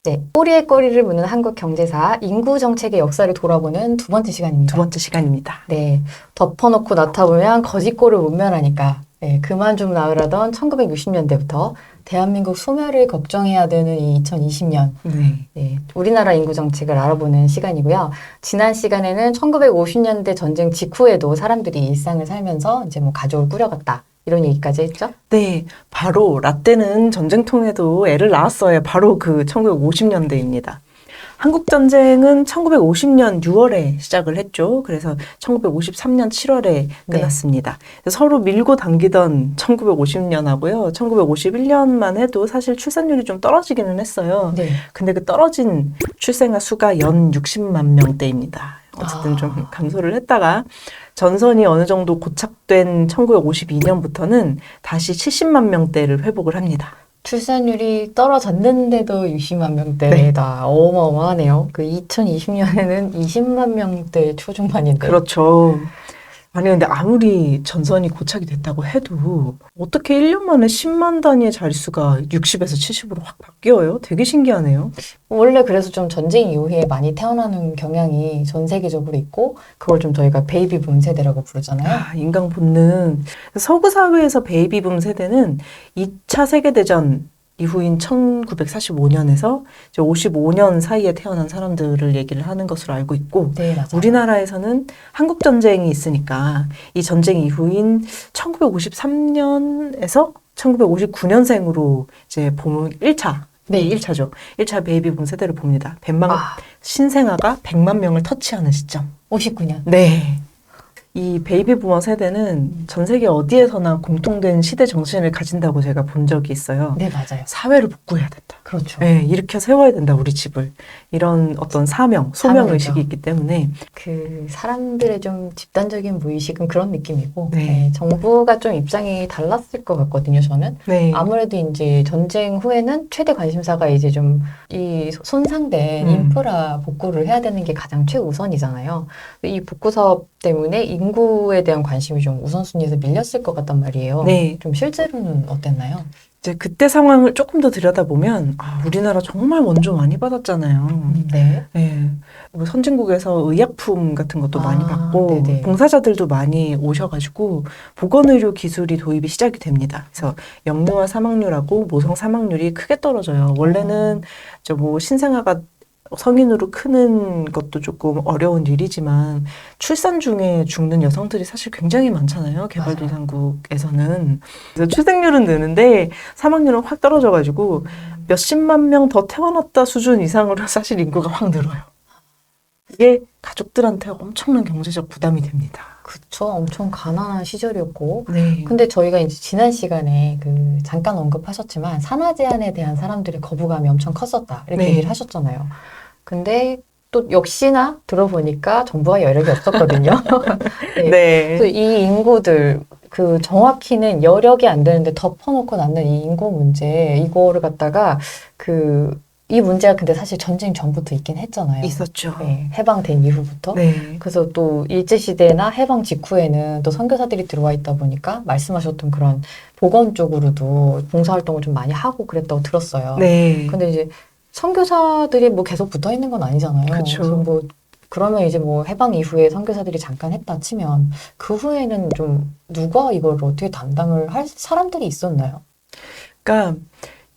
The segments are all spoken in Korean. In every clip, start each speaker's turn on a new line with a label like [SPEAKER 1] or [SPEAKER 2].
[SPEAKER 1] 네, 꼬리에 꼬리를 무는 한국 경제사 인구 정책의 역사를 돌아보는 두 번째 시간입니다.
[SPEAKER 2] 두 번째 시간입니다.
[SPEAKER 1] 네, 덮어놓고 나타보면 거짓골을 못 면하니까 그만 좀 나으라던 1960년대부터 대한민국 소멸을 걱정해야 되는 이 2020년 네, 우리나라 인구 정책을 알아보는 시간이고요. 지난 시간에는 1950년대 전쟁 직후에도 사람들이 일상을 살면서 이제 뭐 가족을 꾸려갔다. 이런 얘기까지 했죠?
[SPEAKER 2] 네, 바로 라떼는 전쟁통에도 애를 낳았어요. 바로 그 1950년대입니다. 한국전쟁은 1950년 6월에 시작을 했죠. 그래서 1953년 7월에 끝났습니다. 네. 서로 밀고 당기던 1950년하고요. 1951년만 해도 사실 출산율이 좀 떨어지기는 했어요.
[SPEAKER 1] 네.
[SPEAKER 2] 근데 그 떨어진 출생아 수가 연 60만 명대입니다. 어쨌든 좀 감소를 했다가 전선이 어느 정도 고착된 1952년부터는 다시 70만 명대를 회복을 합니다.
[SPEAKER 1] 출산율이 떨어졌는데도 60만 명대다. 네. 어마어마하네요. 그 2020년에는 20만 명대 초중반인데.
[SPEAKER 2] 그렇죠. 아니 근데 아무리 전선이 고착이 됐다고 해도 어떻게 1년 만에 10만 단위의 자릿수가 60에서 70으로 확 바뀌어요? 되게 신기하네요.
[SPEAKER 1] 원래 그래서 좀 전쟁 이후에 많이 태어나는 경향이 전 세계적으로 있고 그걸 좀 저희가 베이비붐 세대라고 부르잖아요.
[SPEAKER 2] 아, 인간 본능. 서구 사회에서 베이비붐 세대는 2차 세계대전 이후인 1945년에서 55년 사이에 태어난 사람들을 얘기를 하는 것으로 알고 있고
[SPEAKER 1] 네, 맞아요.
[SPEAKER 2] 우리나라에서는 한국전쟁이 있으니까 이 전쟁 이후인 1953년에서 1959년생으로 이제 보면 1차
[SPEAKER 1] 네.
[SPEAKER 2] 1차죠. 1차 베이비붐 세대를 봅니다. 신생아가 100만 명을 터치하는 시점.
[SPEAKER 1] 59년.
[SPEAKER 2] 네. 이 베이비부머 세대는 전 세계 어디에서나 공통된 시대 정신을 가진다고 제가 본 적이 있어요.
[SPEAKER 1] 네, 맞아요.
[SPEAKER 2] 사회를 복구해야 된다.
[SPEAKER 1] 그렇죠.
[SPEAKER 2] 네, 일으켜 세워야 된다, 우리 집을. 이런 어떤 소명의식이 있기 때문에.
[SPEAKER 1] 그 사람들의 좀 집단적인 무의식은 그런 느낌이고,
[SPEAKER 2] 네.
[SPEAKER 1] 정부가 좀 입장이 달랐을 것 같거든요, 저는.
[SPEAKER 2] 네.
[SPEAKER 1] 아무래도 이제 전쟁 후에는 최대 관심사가 이제 좀 이 손상된 인프라 복구를 해야 되는 게 가장 최우선이잖아요. 이 복구 사업 때문에 인구에 대한 관심이 좀 우선순위에서 밀렸을 것 같단 말이에요.
[SPEAKER 2] 네.
[SPEAKER 1] 좀 실제로는 어땠나요?
[SPEAKER 2] 이제 그때 상황을 조금 더 들여다보면, 우리나라 정말 원조 많이 받았잖아요.
[SPEAKER 1] 네.
[SPEAKER 2] 네. 뭐 선진국에서 의약품 같은 것도 많이 받고,
[SPEAKER 1] 네네.
[SPEAKER 2] 봉사자들도 많이 오셔가지고, 보건의료 기술이 도입이 시작이 됩니다. 그래서 영유아 사망률하고 모성 사망률이 크게 떨어져요. 원래는 뭐 신생아가 성인으로 크는 것도 조금 어려운 일이지만 출산 중에 죽는 여성들이 사실 굉장히 많잖아요. 개발도상국에서는. 그래서 출생률은 느는데 사망률은 확 떨어져가지고 몇십만 명 더 태어났다 수준 이상으로 사실 인구가 확 늘어요. 이게 가족들한테 엄청난 경제적 부담이 됩니다.
[SPEAKER 1] 그쵸. 엄청 가난한 시절이었고.
[SPEAKER 2] 네.
[SPEAKER 1] 근데 저희가 이제 지난 시간에 그 잠깐 언급하셨지만 산하 제한에 대한 사람들의 거부감이 엄청 컸었다. 이렇게
[SPEAKER 2] 네.
[SPEAKER 1] 얘기를 하셨잖아요. 근데 또 역시나 들어보니까 정부가 여력이 없었거든요. 네.
[SPEAKER 2] 네.
[SPEAKER 1] 그래서 이 인구들 그 정확히는 여력이 안 되는데 덮어놓고 낳는 이 인구 문제 이거를 갖다가 이 문제가 근데 사실 전쟁 전부터 있긴 했잖아요.
[SPEAKER 2] 있었죠.
[SPEAKER 1] 네, 해방된 이후부터.
[SPEAKER 2] 네.
[SPEAKER 1] 그래서 또 일제시대나 해방 직후에는 또 선교사들이 들어와 있다 보니까 말씀하셨던 그런 보건 쪽으로도 봉사활동을 좀 많이 하고 그랬다고 들었어요.
[SPEAKER 2] 네.
[SPEAKER 1] 근데 이제 선교사들이 뭐 계속 붙어 있는 건 아니잖아요.
[SPEAKER 2] 그쵸.
[SPEAKER 1] 그래서 뭐 그러면 이제 뭐 해방 이후에 선교사들이 잠깐 했다 치면 그 후에는 좀 누가 이걸 어떻게 담당을 할 사람들이 있었나요?
[SPEAKER 2] 그러니까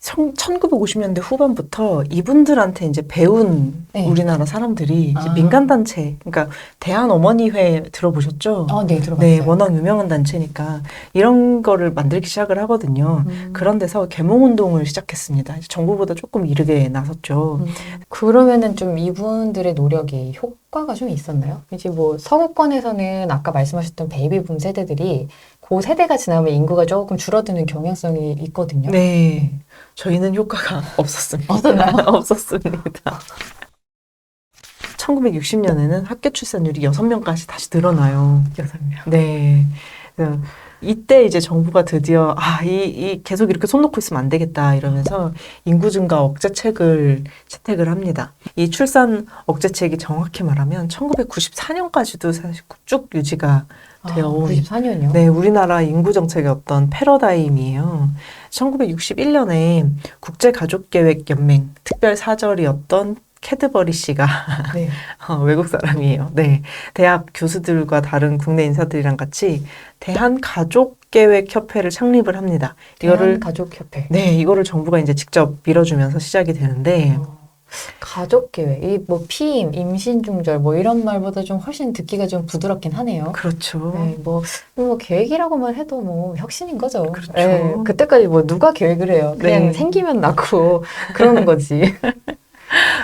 [SPEAKER 2] 1950년대 후반부터 이분들한테 이제 배운
[SPEAKER 1] 네.
[SPEAKER 2] 우리나라 사람들이 이제 민간단체, 그러니까 대한어머니회 들어보셨죠?
[SPEAKER 1] 네, 들어봤어요.
[SPEAKER 2] 네, 워낙 유명한 단체니까 이런 거를 만들기 시작을 하거든요. 그런 데서 계몽운동을 시작했습니다. 이제 정부보다 조금 이르게 나섰죠.
[SPEAKER 1] 그러면은 좀 이분들의 노력이 효과가 좀 있었나요? 이제 뭐 서구권에서는 아까 말씀하셨던 베이비붐 세대들이 그 세대가 지나면 인구가 조금 줄어드는 경향성이 있거든요.
[SPEAKER 2] 네. 저희는 효과가 없었습니다.
[SPEAKER 1] 없었나요?
[SPEAKER 2] 없었습니다. 1960년에는 학교 출산율이 6명까지 다시 늘어나요.
[SPEAKER 1] 6명.
[SPEAKER 2] 네. 이때 이제 정부가 드디어 계속 이렇게 손 놓고 있으면 안 되겠다 이러면서 인구 증가 억제책을 채택을 합니다. 이 출산 억제책이 정확히 말하면 1994년까지도 사실 쭉 유지가 되어 온
[SPEAKER 1] 94년이요?
[SPEAKER 2] 네, 우리나라 인구 정책의 어떤 패러다임이에요. 1961년에 국제가족계획연맹 특별 사절이었던 캐드버리 씨가
[SPEAKER 1] 네.
[SPEAKER 2] 외국 사람이에요. 네, 대학 교수들과 다른 국내 인사들이랑 같이 대한가족계획협회를 창립을 합니다.
[SPEAKER 1] 대한가족협회.
[SPEAKER 2] 네, 이거를 정부가 이제 직접 밀어주면서 시작이 되는데
[SPEAKER 1] 가족계획, 이 뭐 피임, 임신중절 뭐 이런 말보다 좀 훨씬 듣기가 좀 부드럽긴 하네요.
[SPEAKER 2] 그렇죠.
[SPEAKER 1] 네, 뭐 계획이라고만 해도 뭐 혁신인 거죠.
[SPEAKER 2] 그렇죠.
[SPEAKER 1] 네, 그때까지 뭐 누가 계획을 해요? 그냥
[SPEAKER 2] 네.
[SPEAKER 1] 생기면 낳고 그러는 거지.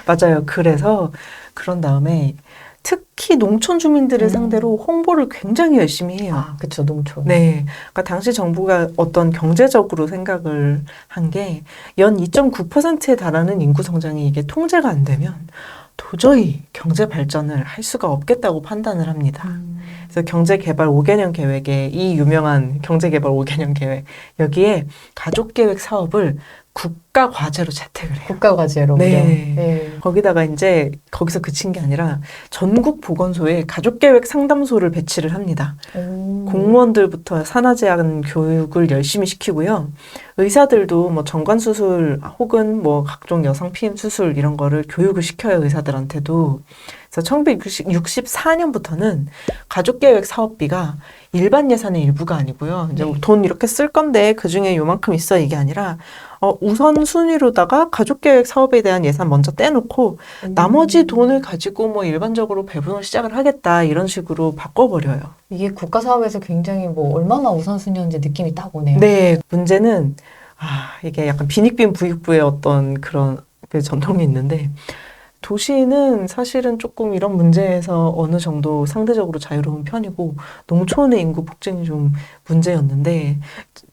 [SPEAKER 2] 맞아요. 그래서 그런 다음에 특히 농촌 주민들을 상대로 홍보를 굉장히 열심히 해요.
[SPEAKER 1] 아, 그쵸, 농촌.
[SPEAKER 2] 네. 그러니까 당시 정부가 어떤 경제적으로 생각을 한 게 연 2.9%에 달하는 인구 성장이 이게 통제가 안 되면 도저히 경제 발전을 할 수가 없겠다고 판단을 합니다. 그래서 경제개발 5개년 계획에 이 유명한 경제개발 5개년 계획 여기에 가족계획 사업을 국가 과제로 채택을 해요.
[SPEAKER 1] 국가과제로.
[SPEAKER 2] 네.
[SPEAKER 1] 네.
[SPEAKER 2] 거기다가 이제 거기서 그친 게 아니라 전국 보건소에 가족계획 상담소를 배치를 합니다. 공무원들부터 산하제한 교육을 열심히 시키고요. 의사들도 뭐 정관수술 혹은 뭐 각종 여성 피임 수술 이런 거를 교육을 시켜요, 의사들한테도. 그래서 1964년부터는 가족계획 사업비가 일반 예산의 일부가 아니고요. 이제 돈 이렇게 쓸 건데 그 중에 요만큼 있어 이게 아니라 우선순위로다가 가족계획 사업에 대한 예산 먼저 떼놓고 나머지 돈을 가지고 뭐 일반적으로 배분을 시작을 하겠다 이런 식으로 바꿔버려요.
[SPEAKER 1] 이게 국가 사업에서 굉장히 뭐 얼마나 우선순위인지 느낌이 딱 오네요.
[SPEAKER 2] 네, 문제는 이게 약간 빈익빈 부익부의 어떤 그런 그 전통이 있는데 도시는 사실은 조금 이런 문제에서 어느 정도 상대적으로 자유로운 편이고 농촌의 인구 폭증이 좀 문제였는데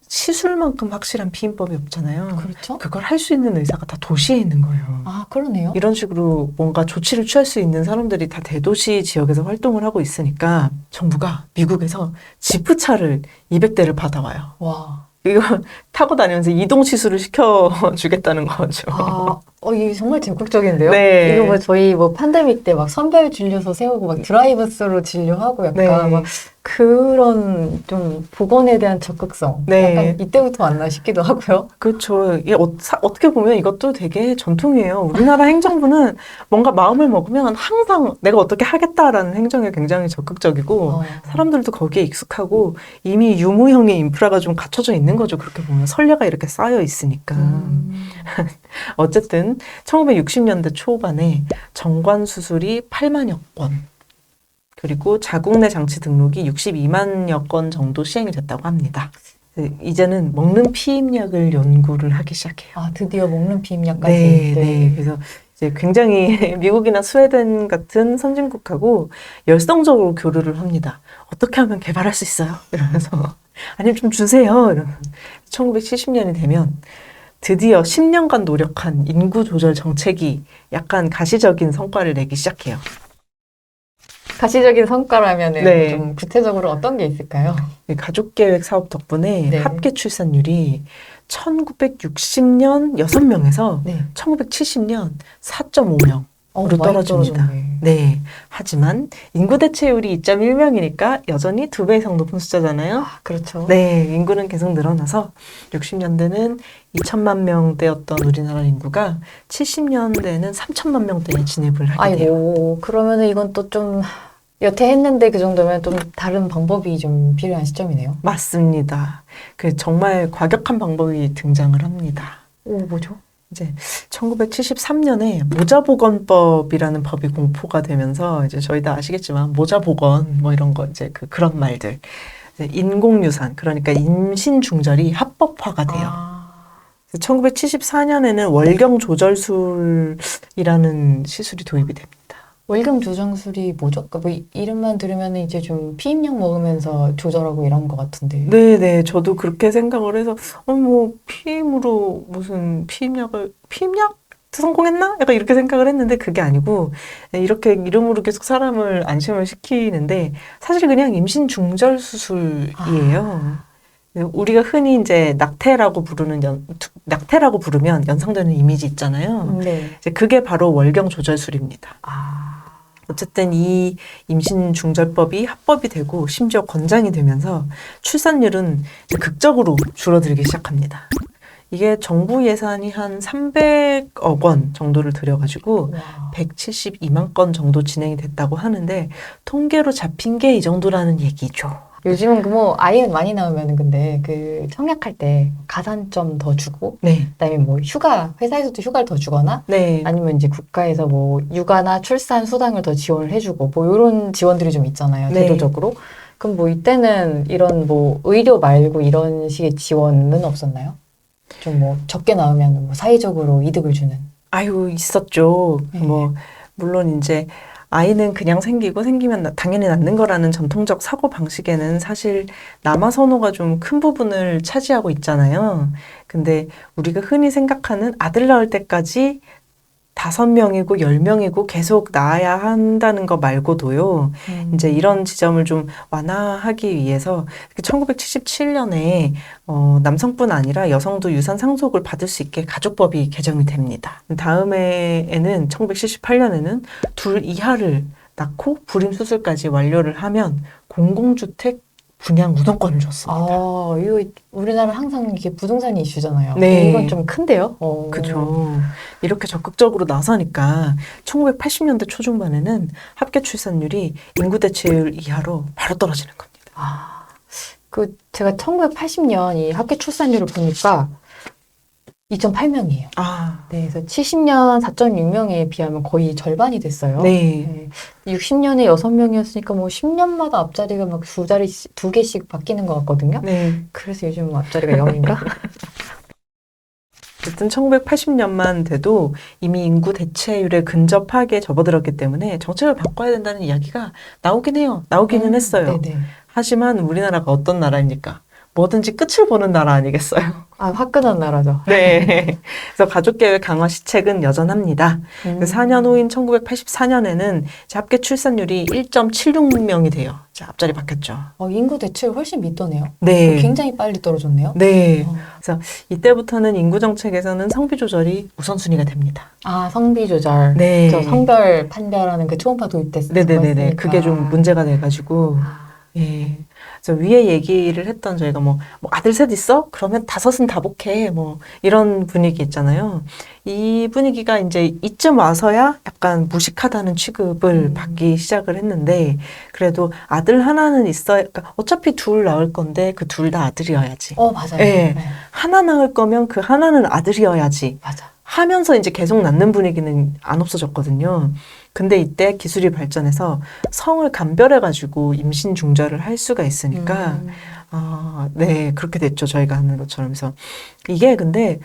[SPEAKER 2] 시술만큼 확실한 피임법이 없잖아요.
[SPEAKER 1] 그렇죠?
[SPEAKER 2] 그걸 할 수 있는 의사가 다 도시에 있는 거예요.
[SPEAKER 1] 아, 그러네요.
[SPEAKER 2] 이런 식으로 뭔가 조치를 취할 수 있는 사람들이 다 대도시 지역에서 활동을 하고 있으니까 정부가 미국에서 지프차를 200대를 받아와요.
[SPEAKER 1] 와.
[SPEAKER 2] 이거 타고 다니면서 이동 시술을 시켜주겠다는 거죠.
[SPEAKER 1] 이게 정말 적극적인데요?
[SPEAKER 2] 네.
[SPEAKER 1] 이거 뭐 저희 뭐 팬데믹 때 막 선별 진료소 세우고 막 드라이브스루 진료하고 약간
[SPEAKER 2] 네.
[SPEAKER 1] 막 그런 좀 보건에 대한 적극성.
[SPEAKER 2] 네.
[SPEAKER 1] 약간 이때부터 왔나 싶기도 하고요.
[SPEAKER 2] 그렇죠. 이게 어떻게 보면 이것도 되게 전통이에요. 우리나라 행정부는 뭔가 마음을 먹으면 항상 내가 어떻게 하겠다라는 행정에 굉장히 적극적이고 사람들도 거기에 익숙하고 이미 유무형의 인프라가 좀 갖춰져 있는 거죠. 그렇게 보면 선례가 이렇게 쌓여 있으니까. 어쨌든 1960년대 초반에 정관 수술이 8만여 건 그리고 자궁 내 장치 등록이 62만여 건 정도 시행이 됐다고 합니다. 이제는 먹는 피임약을 연구를 하기 시작해요.
[SPEAKER 1] 아, 드디어 먹는 피임약까지.
[SPEAKER 2] 네. 그래서 이제 굉장히 미국이나 스웨덴 같은 선진국하고 열성적으로 교류를 합니다. 어떻게 하면 개발할 수 있어요? 이러면서 아니면 좀 주세요. 이러면 1970년이 되면 드디어 10년간 노력한 인구 조절 정책이 약간 가시적인 성과를 내기 시작해요.
[SPEAKER 1] 가시적인 성과라면
[SPEAKER 2] 네.
[SPEAKER 1] 좀 구체적으로 어떤 게 있을까요?
[SPEAKER 2] 가족계획 사업 덕분에
[SPEAKER 1] 네.
[SPEAKER 2] 합계 출산율이 1960년 6명에서
[SPEAKER 1] 네.
[SPEAKER 2] 1970년 4.5명으로
[SPEAKER 1] 많이
[SPEAKER 2] 떨어집니다.
[SPEAKER 1] 떨어졌네.
[SPEAKER 2] 네. 하지만 인구 대체율이 2.1명이니까 여전히 2배 이상 높은 숫자잖아요.
[SPEAKER 1] 아, 그렇죠.
[SPEAKER 2] 네. 인구는 계속 늘어나서 60년대는 2천만 명대였던 우리나라 인구가 70년대에는 3천만 명대에 진입을 하게 돼요.
[SPEAKER 1] 아이고, 그러면은 이건 또 좀 여태 했는데 그 정도면 좀 다른 방법이 좀 필요한 시점이네요.
[SPEAKER 2] 맞습니다. 그 정말 과격한 방법이 등장을 합니다.
[SPEAKER 1] 오, 뭐죠?
[SPEAKER 2] 이제 1973년에 모자보건법이라는 법이 공포가 되면서 이제 저희 다 아시겠지만 모자보건 뭐 이런 거 이제 그런 말들 이제 인공유산 그러니까 임신 중절이 합법화가 돼요. 1974년에는 월경 조절술이라는 시술이 도입이 됩니다.
[SPEAKER 1] 월경 조정술이 뭐죠? 그러니까 뭐 이름만 들으면 이제 좀 피임약 먹으면서 조절하고 이런 것 같은데.
[SPEAKER 2] 네네, 저도 그렇게 생각을 해서 뭐 피임으로 무슨 피임약 성공했나? 약간 이렇게 생각을 했는데 그게 아니고 이렇게 이름으로 계속 사람을 안심을 시키는데 사실 그냥 임신 중절 수술이에요. 우리가 흔히 이제 낙태라고 부르면 연상되는 이미지 있잖아요.
[SPEAKER 1] 네.
[SPEAKER 2] 이제 그게 바로 월경 조절술입니다. 어쨌든 이 임신중절법이 합법이 되고 심지어 권장이 되면서 출산율은 극적으로 줄어들기 시작합니다. 이게 정부 예산이 한 300억 원 정도를 들여가지고
[SPEAKER 1] 와.
[SPEAKER 2] 172만 건 정도 진행이 됐다고 하는데 통계로 잡힌 게 이 정도라는 얘기죠.
[SPEAKER 1] 요즘은 뭐 아이 많이 나오면 근데 그 청약할 때 가산점 더 주고
[SPEAKER 2] 네,
[SPEAKER 1] 그다음에 뭐 휴가 회사에서도 휴가를 더 주거나
[SPEAKER 2] 네,
[SPEAKER 1] 아니면 이제 국가에서 뭐 육아나 출산 수당을 더 지원을 해주고 뭐 이런 지원들이 좀 있잖아요.
[SPEAKER 2] 네.
[SPEAKER 1] 제도적으로. 그럼 뭐 이때는 이런 뭐 의료 말고 이런 식의 지원은 없었나요? 좀 뭐 적게 나오면 뭐 사회적으로 이득을 주는.
[SPEAKER 2] 아유, 있었죠.
[SPEAKER 1] 네.
[SPEAKER 2] 뭐, 물론 이제 아이는 그냥 생기고 생기면 당연히 낳는 거라는 전통적 사고 방식에는 사실 남아 선호가 좀 큰 부분을 차지하고 있잖아요. 근데 우리가 흔히 생각하는 아들 낳을 때까지 5명이고 10명이고 계속 낳아야 한다는 거 말고도요. 이제 이런 지점을 좀 완화하기 위해서 1977년에 남성뿐 아니라 여성도 유산 상속을 받을 수 있게 가족법이 개정이 됩니다. 다음해에는 1978년에는 둘 이하를 낳고 불임 수술까지 완료를 하면 공공주택 분양 우선권을 줬습니다.
[SPEAKER 1] 아, 이거 우리나라 항상 이게 부동산이 이슈잖아요.
[SPEAKER 2] 네.
[SPEAKER 1] 이건 좀 큰데요?
[SPEAKER 2] 그죠. 이렇게 적극적으로 나서니까 1980년대 초중반에는 합계 출산율이 인구 대체율 이하로 바로 떨어지는 겁니다.
[SPEAKER 1] 아, 그 제가 1980년 이 합계 출산율을 보니까 2.8명이에요.
[SPEAKER 2] 아,
[SPEAKER 1] 네, 그래서 70년 4.6명에 비하면 거의 절반이 됐어요.
[SPEAKER 2] 네.
[SPEAKER 1] 60년에 6명이었으니까 뭐 10년마다 앞자리가 막 두 개씩 바뀌는 것 같거든요.
[SPEAKER 2] 네.
[SPEAKER 1] 그래서 요즘 앞자리가 0인가?
[SPEAKER 2] 어쨌든 1980년만 돼도 이미 인구 대체율에 근접하게 접어들었기 때문에 정책을 바꿔야 된다는 이야기가 나오긴 해요. 나오기는 했어요.
[SPEAKER 1] 네네.
[SPEAKER 2] 하지만 우리나라가 어떤 나라입니까? 뭐든지 끝을 보는 나라 아니겠어요?
[SPEAKER 1] 아, 화끈한 나라죠.
[SPEAKER 2] 네. 그래서 가족계획 강화 시책은 여전합니다. 그 4년 후인 1984년에는 합계 출산율이 1.76명이 돼요. 자, 앞자리 바뀌었죠.
[SPEAKER 1] 인구 대체율 훨씬 밑도네요.
[SPEAKER 2] 네.
[SPEAKER 1] 굉장히 빨리 떨어졌네요.
[SPEAKER 2] 네.
[SPEAKER 1] 어.
[SPEAKER 2] 그래서 이때부터는 인구 정책에서는 성비 조절이 우선순위가 됩니다.
[SPEAKER 1] 아, 성비 조절.
[SPEAKER 2] 네.
[SPEAKER 1] 저 성별 판별하는 그 초음파 도입됐을
[SPEAKER 2] 네네네네. 그게 좀 문제가 돼가지고.
[SPEAKER 1] 아,
[SPEAKER 2] 예. 그래서 위에 얘기를 했던 저희가 뭐 아들 셋 있어? 그러면 5은 다 복해. 뭐 이런 분위기 있잖아요. 이 분위기가 이제 이쯤 와서야 약간 무식하다는 취급을 받기 시작을 했는데 그래도 아들 하나는 있어야, 그러니까 어차피 둘 낳을 건데 그 둘 다 아들이어야지.
[SPEAKER 1] 맞아요.
[SPEAKER 2] 예.
[SPEAKER 1] 네.
[SPEAKER 2] 하나 낳을 거면 그 하나는 아들이어야지.
[SPEAKER 1] 맞아.
[SPEAKER 2] 하면서 이제 계속 낳는 분위기는 안 없어졌거든요. 근데 이때 기술이 발전해서 성을 감별해가지고 임신 중절을 할 수가 있으니까, 네, 그렇게 됐죠. 저희가 하는 것처럼. 그래서 이게 근데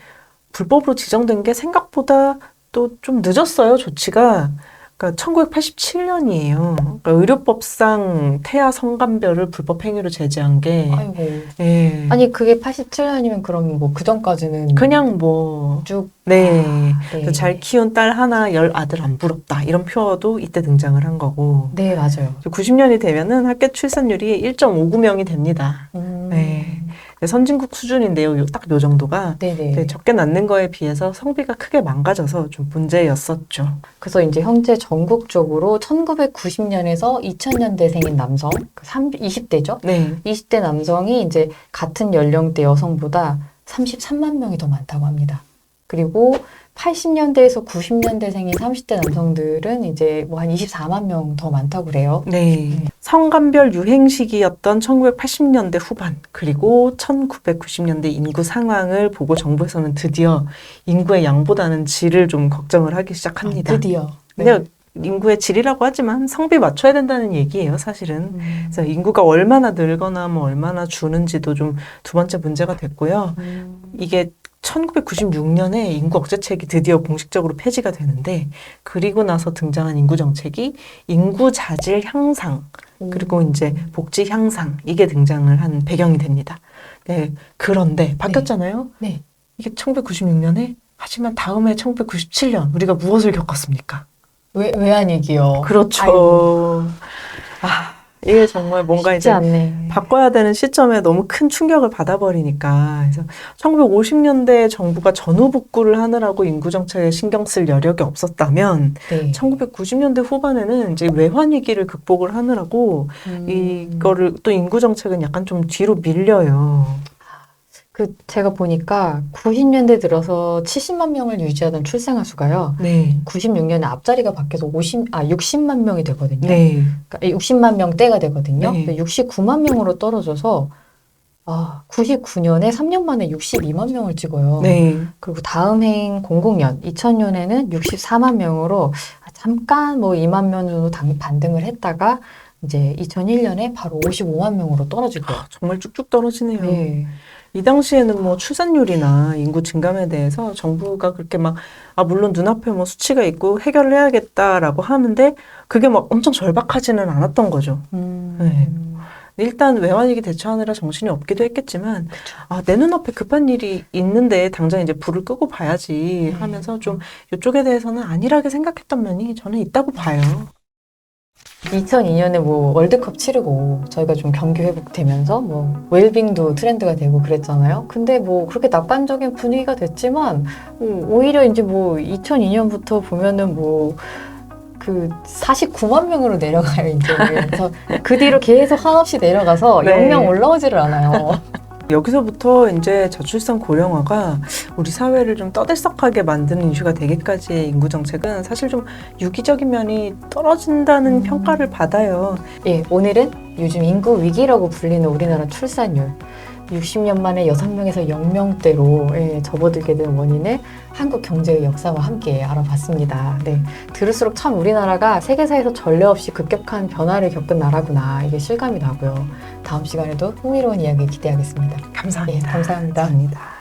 [SPEAKER 2] 불법으로 지정된 게 생각보다 또 좀 늦었어요, 조치가. 그러니까 1987년이에요. 그러니까 의료법상 태아 성감별을 불법 행위로 제재한 게,
[SPEAKER 1] 아이고.
[SPEAKER 2] 예.
[SPEAKER 1] 아니, 그게 87년이면 그럼 뭐 그 전까지는
[SPEAKER 2] 그냥 뭐,
[SPEAKER 1] 쭉.
[SPEAKER 2] 네.
[SPEAKER 1] 네.
[SPEAKER 2] 그래서 잘 키운 딸 하나, 10 아들 안 부럽다. 이런 표어도 이때 등장을 한 거고.
[SPEAKER 1] 네, 맞아요.
[SPEAKER 2] 90년이 되면은 합계 출산율이 1.59명이 됩니다. 네. 선진국 수준인데요. 딱 요 정도가.
[SPEAKER 1] 네네.
[SPEAKER 2] 적게 낳는 거에 비해서 성비가 크게 망가져서 좀 문제였었죠.
[SPEAKER 1] 그래서 이제 현재 전국적으로 1990년에서 2000년대생인 남성, 20대죠?
[SPEAKER 2] 네.
[SPEAKER 1] 20대 남성이 이제 같은 연령대 여성보다 33만 명이 더 많다고 합니다. 그리고 80년대에서 90년대생인 30대 남성들은 이제 뭐 한 24만 명 더 많다고 그래요.
[SPEAKER 2] 네. 성감별 유행 시기였던 1980년대 후반 그리고 1990년대 인구 상황을 보고 정부에서는 드디어 인구의 양보다는 질을 좀 걱정을 하기 시작합니다.
[SPEAKER 1] 드디어.
[SPEAKER 2] 근데 인구의 질이라고 하지만 성비 맞춰야 된다는 얘기예요, 사실은. 그래서 인구가 얼마나 늘거나 뭐 얼마나 주는지도 좀 두 번째 문제가 됐고요. 이게 1996년에 인구 억제책이 드디어 공식적으로 폐지가 되는데 그리고 나서 등장한 인구 정책이 인구 자질 향상 그리고 이제 복지 향상 이게 등장을 한 배경이 됩니다. 네, 그런데 바뀌었잖아요.
[SPEAKER 1] 네.
[SPEAKER 2] 이게 1996년에 하지만 다음해 1997년 우리가 무엇을 겪었습니까?
[SPEAKER 1] 외환위기요.
[SPEAKER 2] 그렇죠.
[SPEAKER 1] 아이고.
[SPEAKER 2] 이게 정말 뭔가
[SPEAKER 1] 쉽지
[SPEAKER 2] 이제
[SPEAKER 1] 않네.
[SPEAKER 2] 바꿔야 되는 시점에 너무 큰 충격을 받아버리니까. 그래서 1950년대 정부가 전후복구를 하느라고 인구정책에 신경 쓸 여력이 없었다면
[SPEAKER 1] 네.
[SPEAKER 2] 1990년대 후반에는 이제 외환위기를 극복을 하느라고 이거를 또 인구정책은 약간 좀 뒤로 밀려요.
[SPEAKER 1] 제가 보니까 90년대 들어서 70만 명을 유지하던 출생아 수가요.
[SPEAKER 2] 네.
[SPEAKER 1] 96년에 앞자리가 바뀌어서 60만 명이 되거든요.
[SPEAKER 2] 네.
[SPEAKER 1] 그러니까 60만 명대가 되거든요.
[SPEAKER 2] 네.
[SPEAKER 1] 69만 명으로 떨어져서 99년에 3년 만에 62만 명을 찍어요.
[SPEAKER 2] 네.
[SPEAKER 1] 그리고 다음 해인 00년, 2000년에는 64만 명으로 잠깐 뭐 2만 명 정도 반등을 했다가 이제 2001년에 바로 55만 명으로 떨어지고요.
[SPEAKER 2] 정말 쭉쭉 떨어지네요.
[SPEAKER 1] 네.
[SPEAKER 2] 이 당시에는 뭐 출산율이나 인구 증감에 대해서 정부가 그렇게 막, 물론 눈앞에 뭐 수치가 있고 해결을 해야겠다라고 하는데 그게 막 엄청 절박하지는 않았던 거죠. 네. 일단 외환위기 대처하느라 정신이 없기도 했겠지만, 내 눈앞에 급한 일이 있는데 당장 이제 불을 끄고 봐야지 하면서 좀 이쪽에 대해서는 안일하게 생각했던 면이 저는 있다고 봐요.
[SPEAKER 1] 2002년에 뭐 월드컵 치르고 저희가 좀 경기 회복되면서 뭐 웰빙도 트렌드가 되고 그랬잖아요. 근데 뭐 그렇게 낙관적인 분위기가 됐지만 오히려 이제 뭐 2002년부터 보면은 뭐 그 49만 명으로 내려가요, 이제. 그래서 그 뒤로 계속 한없이 내려가서
[SPEAKER 2] 네.
[SPEAKER 1] 영영 올라오지를 않아요.
[SPEAKER 2] 여기서부터 이제 저출산 고령화가 우리 사회를 좀 떠들썩하게 만드는 이슈가 되기까지의 인구 정책은 사실 좀 유기적인 면이 떨어진다는 평가를 받아요.
[SPEAKER 1] 예, 오늘은 요즘 인구 위기라고 불리는 우리나라 출산율 60년 만에 6명에서 0명대로 접어들게 된 원인을 한국 경제의 역사와 함께 알아봤습니다. 네, 들을수록 참 우리나라가 세계사에서 전례 없이 급격한 변화를 겪은 나라구나 이게 실감이 나고요. 다음 시간에도 흥미로운 이야기 기대하겠습니다.
[SPEAKER 2] 감사합니다.
[SPEAKER 1] 네, 감사합니다.
[SPEAKER 2] 감사합니다.